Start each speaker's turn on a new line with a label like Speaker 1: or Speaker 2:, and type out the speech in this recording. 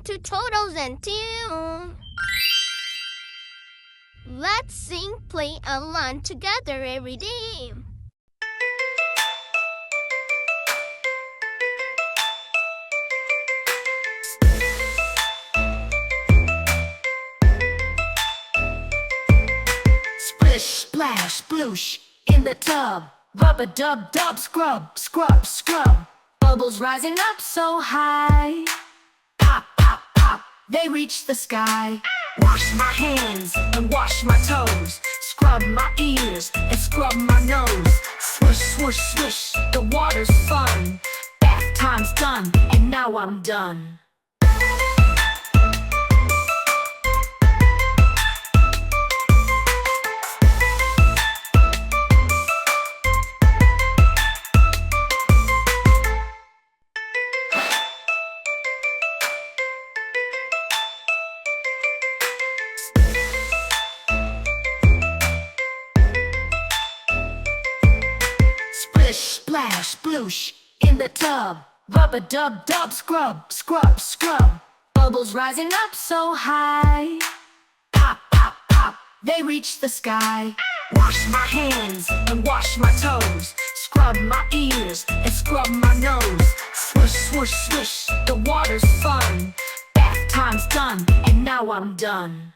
Speaker 1: to Toddles and Tune. Let's sing, play, and learn together every day.
Speaker 2: Splish, splash, sploosh, in the tub. Rub-a-dub-dub, scrub, scrub, scrub. Bubbles rising up so high. Pop, pop, pop, they reach the sky. Wash my hands and wash my toes. Scrub my ears and scrub my nose. Swish, swish, swish, the water's fun. Bath time's done, and now I'm done. Splish, splash, sploosh, in the tub. Rub-a-dub-dub, scrub, scrub, scrub. Bubbles rising up so high. Pop, pop, pop, they reach the sky. Wash my hands and wash my toes. Scrub my ears and scrub my nose. Swish, swish, swish, the water's fun. Bath time's done, and now I'm done.